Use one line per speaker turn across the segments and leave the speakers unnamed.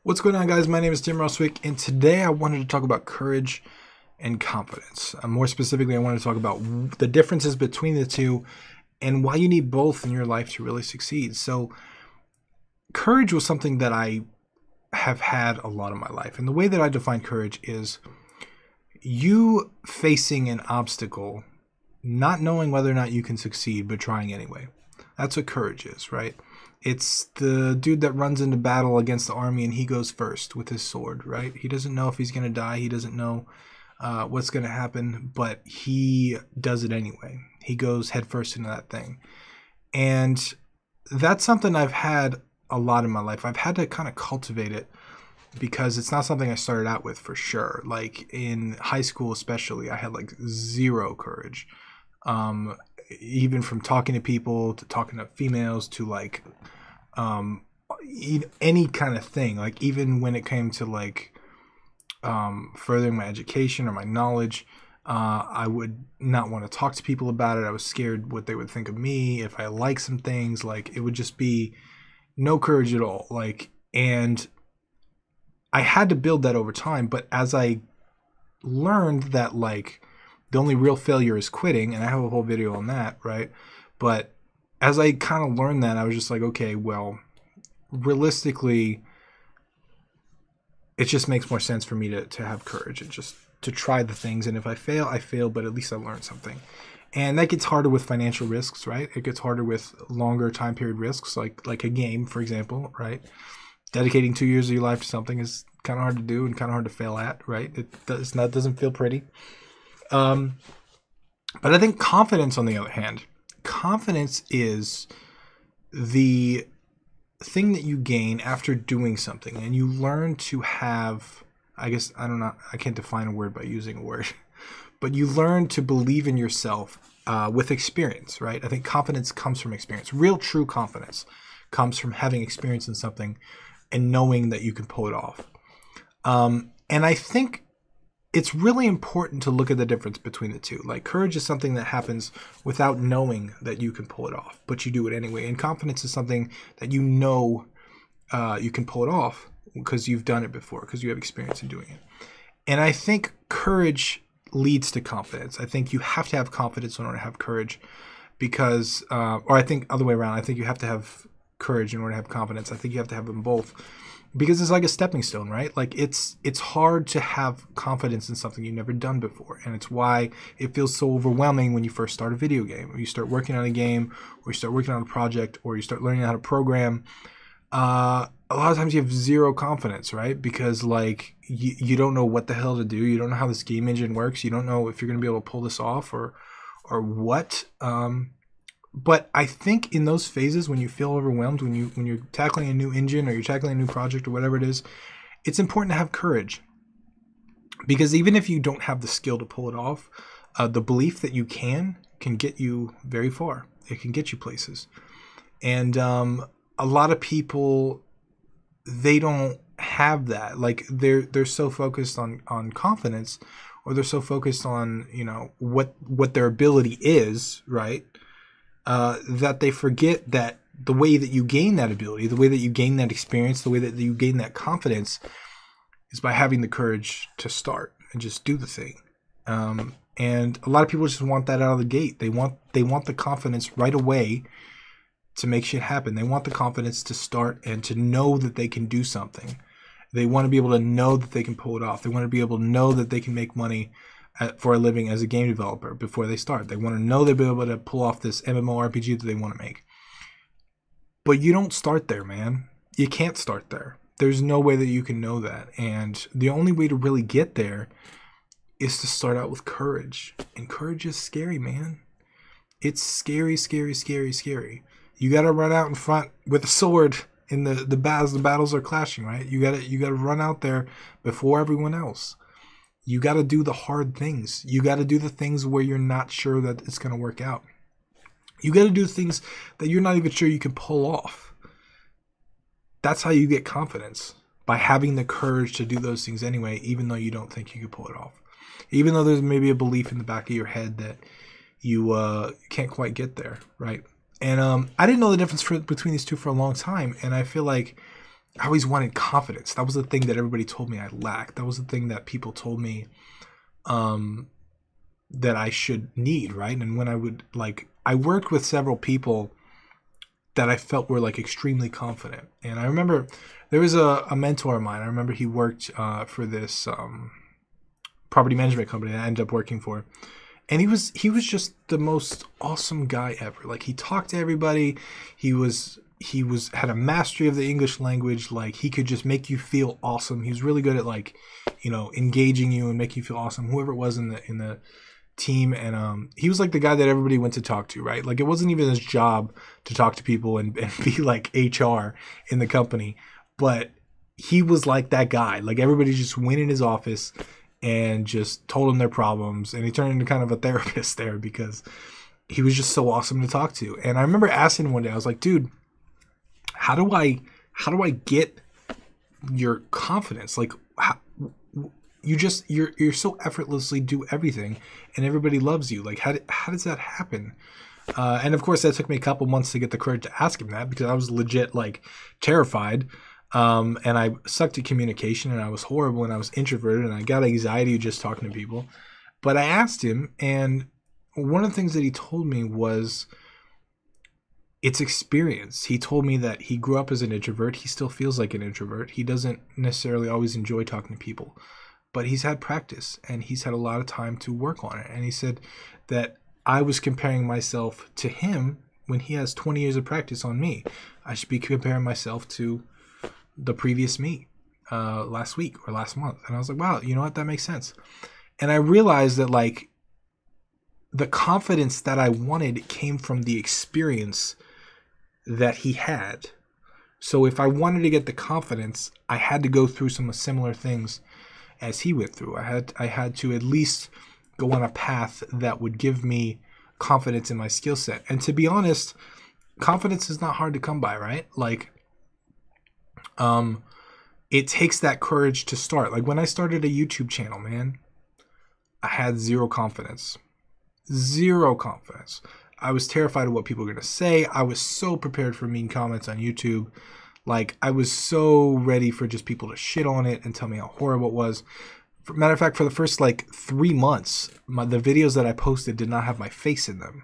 What's going on, guys? My name is Tim Roswick, and today I wanted to talk about courage and confidence. More specifically, I wanted to talk about the differences between the two and why you need both in your life to really succeed. So, courage was something that I have had a lot of my life. And the way that I define courage is you facing an obstacle, not knowing whether or not you can succeed, but trying anyway. That's what courage is, right? It's the dude that runs into battle against the army and he goes first with his sword, right? He doesn't know if he's going to die. He doesn't know what's going to happen, but he does it anyway. He goes head first into that thing. And that's something I've had a lot in my life. I've had to kind of cultivate it because it's not something I started out with for sure. Like in high school especially, I had like zero courage. Even from talking to people to talking to females to like any kind of thing, like even when it came to like furthering my education or my knowledge, I would not want to talk to people about it. I was scared what they would think of me if I liked some things. Like it would just be no courage at all. Like, and I had to build that over time. But as I learned that like the only real failure is quitting, and I have a whole video on that, right? But as I kind of learned that, I was just like, okay, well, realistically, it just makes more sense for me to have courage and just to try the things. And if I fail, I fail, but at least I learned something. And that gets harder with financial risks, right? It gets harder with longer time period risks, like a game, for example, right? Dedicating 2 years of your life to something is kind of hard to do and kind of hard to fail at, right? Doesn't feel pretty. But I think confidence, on the other hand, confidence is the thing that you gain after doing something, and you learn to have, I guess, I don't know, I can't define a word by using a word, but you learn to believe in yourself with experience, right? I think confidence comes from experience. Real, true confidence comes from having experience in something and knowing that you can pull it off. And I think it's really important to look at the difference between the two. Like courage is something that happens without knowing that you can pull it off, but you do it anyway. And confidence is something that you know you can pull it off because you've done it before, because you have experience in doing it. And I think courage leads to confidence. I think you have to have confidence in order to have courage because, or I think other way around, I think you have to have courage in order to have confidence. I think you have to have them both. Because it's like a stepping stone, right? Like it's hard to have confidence in something you've never done before. And it's why it feels so overwhelming when you first start a video game, or you start working on a game, or you start working on a project, or you start learning how to program. A lot of times you have zero confidence, right? Because like you don't know what the hell to do. You don't know how this game engine works. You don't know if you're going to be able to pull this off or what. But I think in those phases when you feel overwhelmed, when you're tackling a new engine or you're tackling a new project or whatever it is, it's important to have courage. Because even if you don't have the skill to pull it off, the belief that you can get you very far. It can get you places. And a lot of people, they don't have that. Like they're so focused on confidence, or they're so focused on, you know, what their ability is, right? That they forget that the way that you gain that ability, the way that you gain that experience, the way that you gain that confidence is by having the courage to start and just do the thing. And a lot of people just want that out of the gate. They want the confidence right away to make shit happen. They want the confidence to start and to know that they can do something. They want to be able to know that they can pull it off. They want to be able to know that they can make money for a living as a game developer before they start. They want to know they'll be able to pull off this MMORPG that they want to make. But you don't start there, man. You can't start there. There's no way that you can know that. And the only way to really get there is to start out with courage. And courage is scary, man. It's scary, scary, scary, scary. You got to run out in front with a sword in the battles. The battles are clashing, right? You got to run out there before everyone else. You got to do the hard things. You got to do the things where you're not sure that it's going to work out. You got to do things that you're not even sure you can pull off. That's how you get confidence, by having the courage to do those things anyway, even though you don't think you can pull it off. Even though there's maybe a belief in the back of your head that you can't quite get there, right? And I didn't know the difference between these two for a long time, and I feel like I always wanted confidence. That was the thing that everybody told me I lacked. That was the thing that people told me that I should need, right? And when I would, like, I worked with several people that I felt were like extremely confident. And I remember there was a mentor of mine. I remember he worked for this property management company that I ended up working for. And he was just the most awesome guy ever. Like, he talked to everybody. He had a mastery of the English language. Like, he could just make you feel awesome. He was really good at, like, you know, engaging you and making you feel awesome, whoever it was in the team. And he was like the guy that everybody went to talk to, right? Like, it wasn't even his job to talk to people and be like HR in the company, but he was like that guy. Like, everybody just went in his office and just told him their problems, and he turned into kind of a therapist there because he was just so awesome to talk to. And I remember asking him one day, I was like, dude, how do I get your confidence? Like, you're so effortlessly do everything and everybody loves you. Like, how does that happen? And of course that took me a couple months to get the courage to ask him that, because I was legit, like, terrified. And I sucked at communication, and I was horrible, and I was introverted, and I got anxiety just talking to people. But I asked him, and one of the things that he told me was it's experience. He told me that he grew up as an introvert. He still feels like an introvert. He doesn't necessarily always enjoy talking to people, but he's had practice, and he's had a lot of time to work on it. And he said that I was comparing myself to him when he has 20 years of practice on me. I should be comparing myself to the previous me last week or last month. And I was like, wow, you know what? That makes sense. And I realized that, like, the confidence that I wanted came from the experience that he had. So if I wanted to get the confidence, I had to go through some similar things as he went through. I had to at least go on a path that would give me confidence in my skill set. And to be honest, confidence is not hard to come by, right? Like, it takes that courage to start. Like, when I started a YouTube channel, man, I had zero confidence. Zero confidence. I was terrified of what people were going to say. I was so prepared for mean comments on YouTube. Like, I was so ready for just people to shit on it and tell me how horrible it was. Matter of fact, for the first, like, 3 months, the videos that I posted did not have my face in them.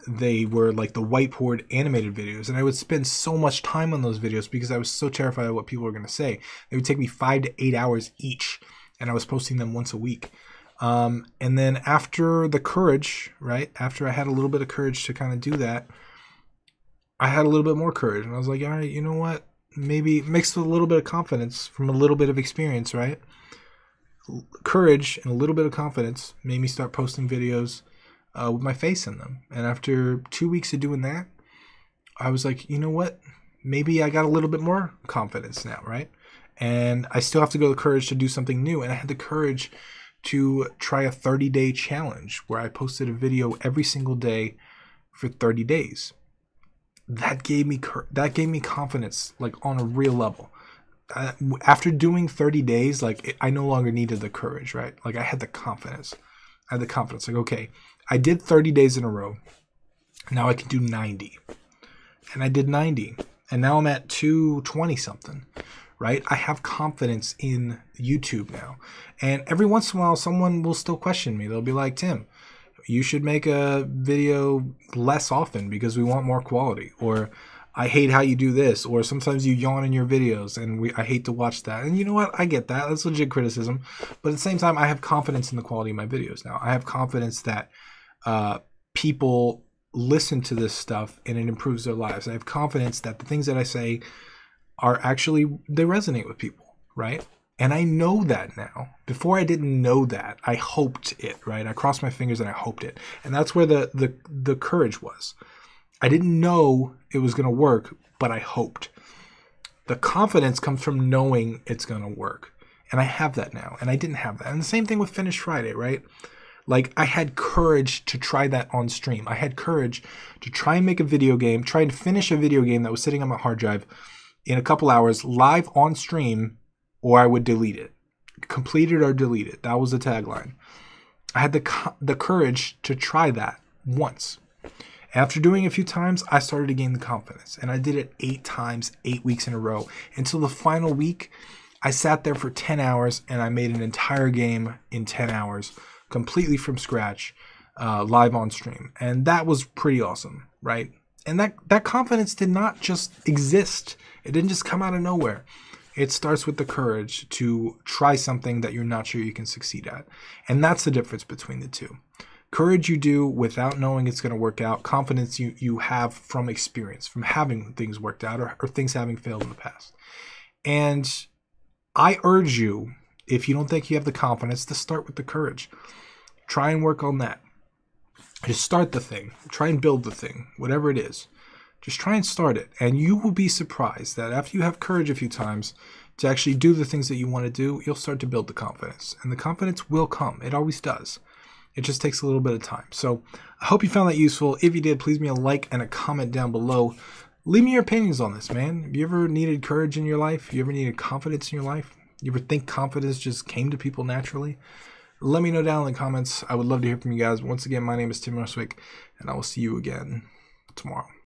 They were like the whiteboard animated videos, and I would spend so much time on those videos because I was so terrified of what people were going to say. They would take me 5 to 8 hours each, and I was posting them once a week. And then after the courage, right, after I had a little bit of courage to kind of do that, I had a little bit more courage, and I was like, all right, you know what, maybe mixed with a little bit of confidence from a little bit of experience, right? Courage and a little bit of confidence made me start posting videos with my face in them. And after 2 weeks of doing that, I was like, you know what? Maybe I got a little bit more confidence now, right? And I still have to go the courage to do something new. And I had the courage to try a 30-day challenge where I posted a video every single day for 30 days. That gave me confidence, like, on a real level. After doing 30 days, like, I no longer needed the courage, right? Like, I had the confidence. Like, okay, I did 30 days in a row. Now I can do 90. And I did 90. And now I'm at 220 something, right? I have confidence in YouTube now. And every once in a while, someone will still question me. They'll be like, Tim, you should make a video less often because we want more quality. Or, I hate how you do this. Or sometimes you yawn in your videos and I hate to watch that. And you know what? I get that. That's legit criticism. But at the same time, I have confidence in the quality of my videos now. I have confidence that people listen to this stuff and it improves their lives. I have confidence that the things that I say are actually, they resonate with people, right? And I know that now. Before I didn't know that. I hoped it, right? I crossed my fingers and I hoped it. And that's where the courage was. I didn't know it was going to work, but I hoped. The confidence comes from knowing it's going to work. And I have that now. And I didn't have that. And the same thing with Finish Friday, right? Like, I had courage to try that on stream. I had courage to try and make a video game, try and finish a video game that was sitting on my hard drive in a couple hours live on stream, or I would delete it. Complete it or delete it. That was the tagline. I had the courage to try that once. After doing it a few times, I started to gain the confidence, and I did it 8 times, 8 weeks in a row, until the final week. I sat there for 10 hours and I made an entire game in 10 hours, completely from scratch, live on stream. And that was pretty awesome, right? And that confidence did not just exist. It didn't just come out of nowhere. It starts with the courage to try something that you're not sure you can succeed at. And that's the difference between the two. Courage you do without knowing it's going to work out. Confidence you have from experience, from having things worked out or things having failed in the past. And I urge you, if you don't think you have the confidence, to start with the courage. Try and work on that. Just start the thing. Try and build the thing, whatever it is. Just try and start it. And you will be surprised that after you have courage a few times to actually do the things that you want to do, you'll start to build the confidence. And the confidence will come. It always does. It just takes a little bit of time. So I hope you found that useful. If you did, please leave me a like and a comment down below. Leave me your opinions on this, man. Have you ever needed courage in your life? You ever needed confidence in your life? You ever think confidence just came to people naturally? Let me know down in the comments. I would love to hear from you guys. Once again, my name is Tim Roswick, and I will see you again tomorrow.